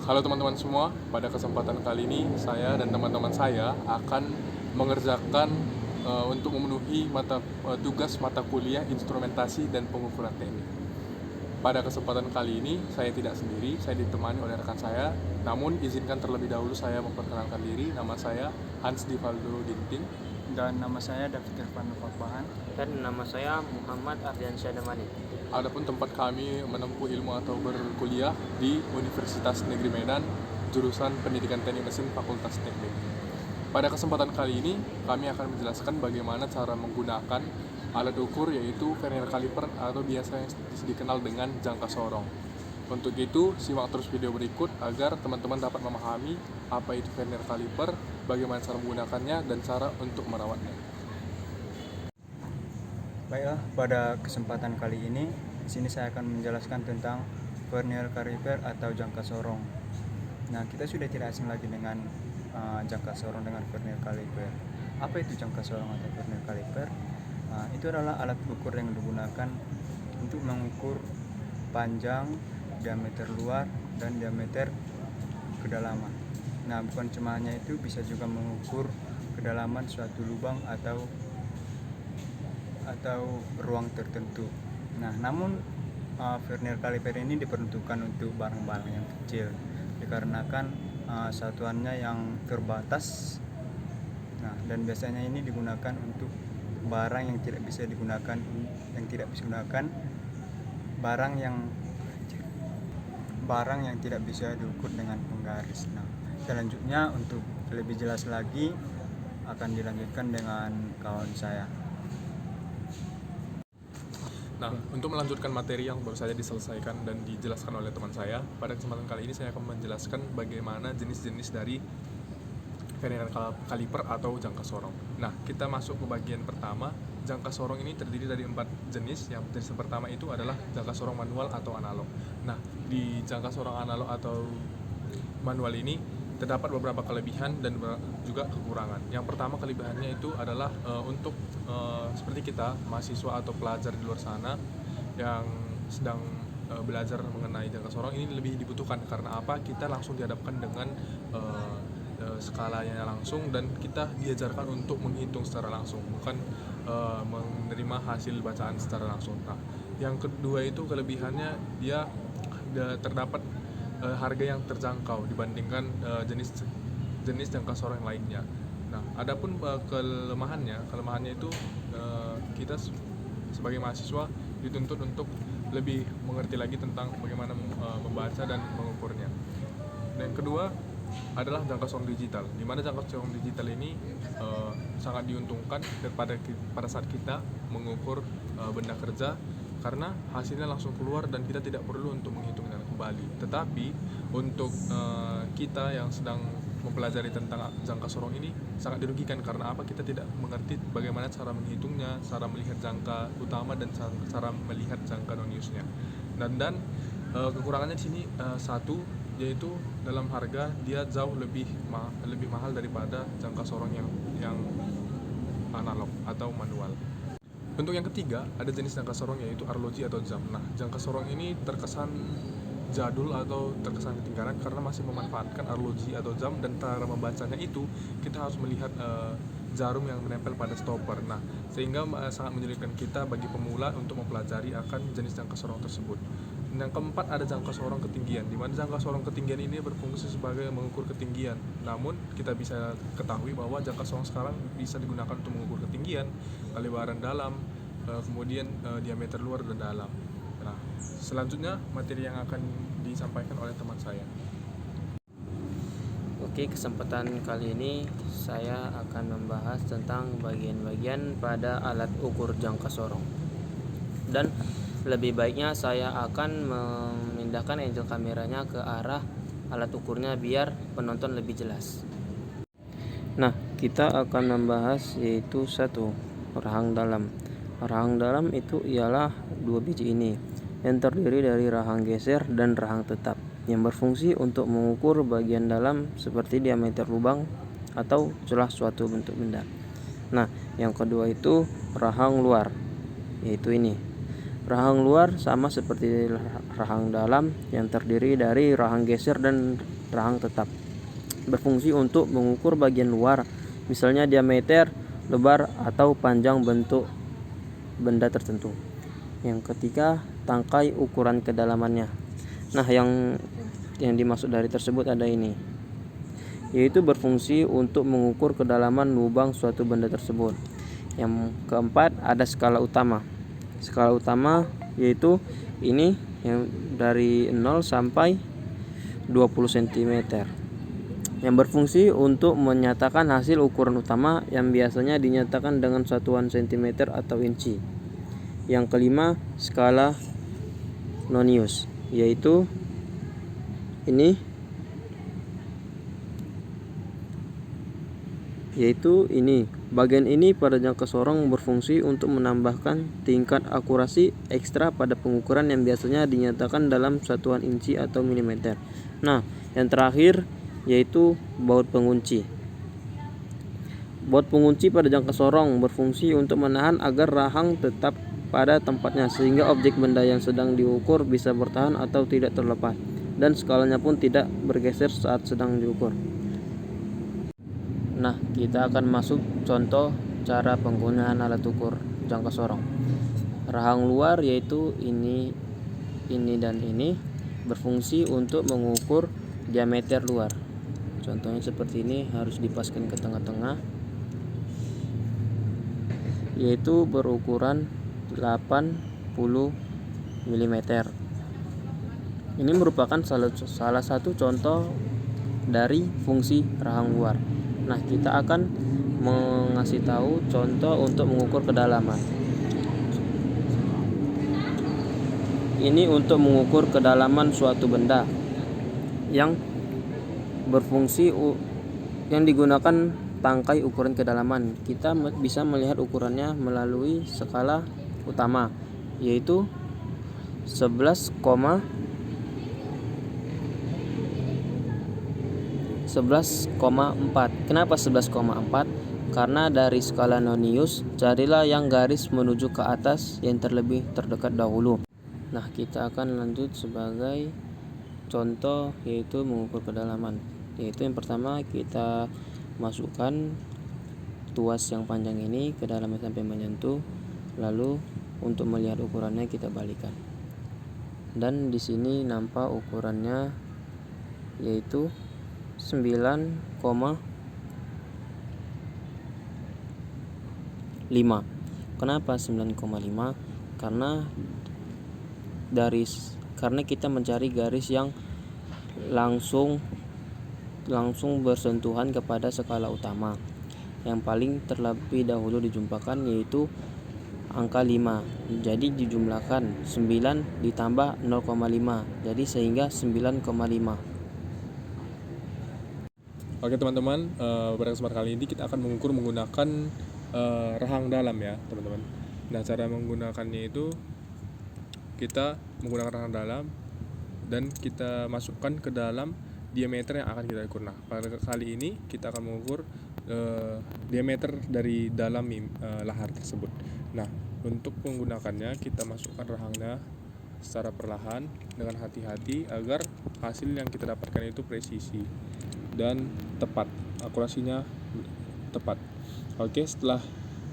Halo teman-teman semua, pada kesempatan kali ini saya dan teman-teman saya akan mengerjakan untuk memenuhi tugas mata kuliah instrumentasi dan pengukuran teknik. Pada kesempatan kali ini saya tidak sendiri, saya ditemani oleh rekan saya. Namun izinkan terlebih dahulu saya memperkenalkan diri. Nama saya Hans Divaldo Ginting. Dan nama saya David Irfan Fatbahan. Dan nama saya Muhammad Ardiansyah Damani. Adapun tempat kami menempuh ilmu atau berkuliah di Universitas Negeri Medan, jurusan Pendidikan Teknik Mesin Fakultas Teknik. Pada kesempatan kali ini, kami akan menjelaskan bagaimana cara menggunakan alat ukur yaitu vernier caliper atau biasa yang dikenal dengan jangka sorong. Untuk itu, simak terus video berikut agar teman-teman dapat memahami apa itu vernier caliper, bagaimana cara menggunakannya, dan cara untuk merawatnya. Baiklah, pada kesempatan kali ini di sini saya akan menjelaskan tentang vernier caliper atau jangka sorong. Nah, kita sudah tidak asing lagi dengan jangka sorong dengan vernier caliper. Apa itu jangka sorong atau vernier caliper? Itu adalah alat ukur yang digunakan untuk mengukur panjang, diameter luar, dan diameter kedalaman. Nah, bukan cuma hanya itu, bisa juga mengukur kedalaman suatu lubang atau ruang tertentu. Nah, namun vernier caliper ini diperuntukkan untuk barang-barang yang kecil dikarenakan satuannya yang terbatas. Nah, dan biasanya ini digunakan untuk barang yang tidak bisa digunakan, barang yang tidak bisa diukur dengan penggaris. Nah, selanjutnya untuk lebih jelas lagi akan dilanjutkan dengan kawan saya. Nah, untuk melanjutkan materi yang baru saja diselesaikan dan dijelaskan oleh teman saya, pada kesempatan kali ini saya akan menjelaskan bagaimana jenis-jenis dari vernier caliper atau jangka sorong. Nah, kita masuk ke bagian pertama. Jangka sorong ini terdiri dari 4 jenis. Yang jenis pertama itu adalah jangka sorong manual atau analog. Nah, di jangka sorong analog atau manual ini terdapat beberapa kelebihan dan juga kekurangan. Yang pertama kelebihannya itu adalah untuk seperti kita mahasiswa atau pelajar di luar sana yang sedang belajar mengenai jangka sorong ini lebih dibutuhkan. Karena apa? Kita langsung dihadapkan dengan skalanya langsung dan kita diajarkan untuk menghitung secara langsung, bukan menerima hasil bacaan secara langsung. Nah, yang kedua itu kelebihannya dia terdapat harga yang terjangkau dibandingkan jenis jangka sorong yang lainnya. Nah, adapun kelemahannya itu kita sebagai mahasiswa dituntut untuk lebih mengerti lagi tentang bagaimana membaca dan mengukurnya. Dan yang kedua adalah jangka sorong digital, di mana jangka sorong digital ini sangat diuntungkan pada saat kita mengukur benda kerja, karena hasilnya langsung keluar dan kita tidak perlu untuk menghitungnya kembali. Tetapi untuk kita yang sedang mempelajari tentang jangka sorong ini sangat dirugikan. Karena apa? Kita tidak mengerti bagaimana cara menghitungnya, cara melihat jangka utama dan cara melihat jangka non-use-nya. Dan kekurangannya di sini satu, yaitu dalam harga dia jauh lebih mahal daripada jangka sorong yang analog atau manual. Untuk yang ketiga, ada jenis jangka sorong yaitu arloji atau jam. Nah, jangka sorong ini terkesan jadul atau terkesan ketinggalan karena masih memanfaatkan arloji atau jam, dan cara membacanya itu kita harus melihat jarum yang menempel pada stopper. Nah, sehingga sangat menyulitkan kita bagi pemula untuk mempelajari akan jenis jangka sorong tersebut. Yang keempat ada jangka sorong ketinggian, di mana jangka sorong ketinggian ini berfungsi sebagai mengukur ketinggian. Namun kita bisa ketahui bahwa jangka sorong sekarang bisa digunakan untuk mengukur ketinggian, kelebaran dalam, kemudian diameter luar dan dalam. Nah, selanjutnya materi yang akan disampaikan oleh teman saya. Oke, kesempatan kali ini saya akan membahas tentang bagian-bagian pada alat ukur jangka sorong. Dan lebih baiknya saya akan memindahkan angle kameranya ke arah alat ukurnya biar penonton lebih jelas. Nah, kita akan membahas yaitu satu, rahang dalam. Rahang dalam itu ialah 2 biji ini yang terdiri dari rahang geser dan rahang tetap, yang berfungsi untuk mengukur bagian dalam seperti diameter lubang atau celah suatu bentuk benda. Nah, yang kedua itu rahang luar, yaitu ini. Rahang luar sama seperti rahang dalam yang terdiri dari rahang geser dan rahang tetap. Berfungsi untuk mengukur bagian luar, misalnya diameter, lebar, atau panjang bentuk benda tertentu. Yang ketiga, tangkai ukuran kedalamannya. Nah, yang dimaksud dari tersebut ada ini, yaitu berfungsi untuk mengukur kedalaman lubang suatu benda tersebut. Yang keempat, ada skala utama. Skala utama yaitu ini yang dari 0 sampai 20 cm, yang berfungsi untuk menyatakan hasil ukuran utama yang biasanya dinyatakan dengan satuan cm atau inci. Yang kelima, skala Nonius, yaitu ini bagian ini pada jangka sorong berfungsi untuk menambahkan tingkat akurasi ekstra pada pengukuran yang biasanya dinyatakan dalam satuan inci atau milimeter. Nah, yang terakhir yaitu baut pengunci. Baut pengunci pada jangka sorong berfungsi untuk menahan agar rahang tetap pada tempatnya, sehingga objek benda yang sedang diukur bisa bertahan atau tidak terlepas, dan skalanya pun tidak bergeser saat sedang diukur. Nah, kita akan masuk contoh cara penggunaan alat ukur jangka sorong. Rahang luar yaitu ini dan ini berfungsi untuk mengukur diameter luar. Contohnya seperti ini, harus dipaskan ke tengah-tengah, yaitu berukuran 80 mm. Ini merupakan salah satu contoh dari fungsi rahang luar. Nah, kita akan mengasih tahu contoh untuk mengukur kedalaman. Ini untuk mengukur kedalaman suatu benda yang berfungsi yang digunakan tangkai ukuran kedalaman. Kita bisa melihat ukurannya melalui skala utama, yaitu 11,4. Kenapa 11,4? Karena dari skala Nonius, carilah yang garis menuju ke atas yang terlebih terdekat dahulu. Nah, kita akan lanjut sebagai contoh, yaitu mengukur kedalaman. Yaitu yang pertama, kita masukkan tuas yang panjang ini ke dalamnya sampai menyentuh. Lalu untuk melihat ukurannya kita balikan. Dan di sini nampak ukurannya yaitu 9,5. Kenapa 9,5? Karena kita mencari garis yang langsung bersentuhan kepada skala utama. Yang paling terlebih dahulu dijumpakan yaitu angka 5. Jadi dijumlahkan 9 ditambah 0,5. Jadi sehingga 9,5. Oke teman-teman, pada kesempatan kali ini kita akan mengukur menggunakan rahang dalam ya teman-teman. Nah, cara menggunakannya itu kita menggunakan rahang dalam dan kita masukkan ke dalam diameter yang akan kita ukur. Nah, pada kali ini kita akan mengukur diameter dari dalam lahar tersebut. Nah, untuk menggunakannya kita masukkan rahangnya secara perlahan dengan hati-hati agar hasil yang kita dapatkan itu presisi dan tepat, akurasinya tepat. Oke, setelah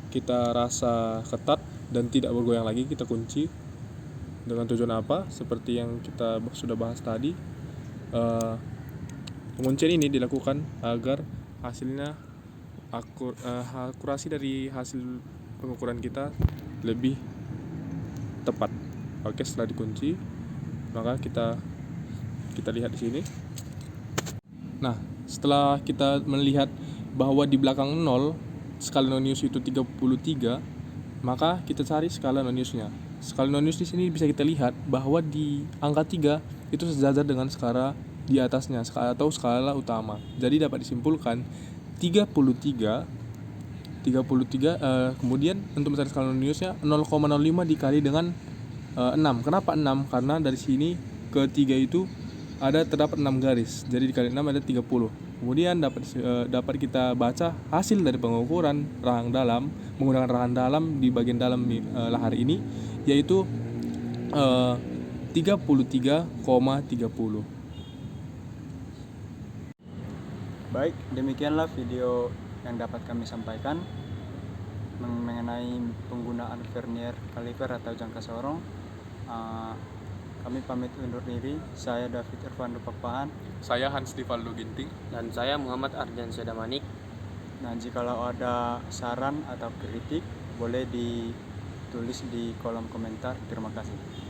kita rasa ketat dan tidak bergoyang lagi, kita kunci. Dengan tujuan apa? Seperti yang kita sudah bahas tadi, penguncian ini dilakukan agar hasilnya akurasi dari hasil pengukuran kita lebih tepat. Oke, setelah dikunci, maka kita lihat di sini. Nah, setelah kita melihat bahwa di belakang 0 skala Nonius itu 33, maka kita cari skala Noniusnya. Skala Nonius di sini bisa kita lihat bahwa di angka 3 itu sejajar dengan skala di atasnya atau skala utama. Jadi dapat disimpulkan 33 kemudian untuk mencari skala Noniusnya 0,05 dikali dengan 6. Kenapa 6? Karena dari sini ke 3 itu terdapat 6 garis. Jadi dikali 6 ada 30. Kemudian dapat kita baca hasil dari pengukuran rahang dalam menggunakan rahang dalam di bagian dalam lahar ini, yaitu 33,30. Baik, demikianlah video yang dapat kami sampaikan mengenai penggunaan vernier kaliper atau jangka sorong. Kami pamit undur diri. Saya David Irfan Pakpahan. Saya Hans Divaldo Ginting. Dan saya Muhammad Arjan Sedamanik. Nah, jikalau ada saran atau kritik boleh ditulis di kolom komentar. Terima kasih.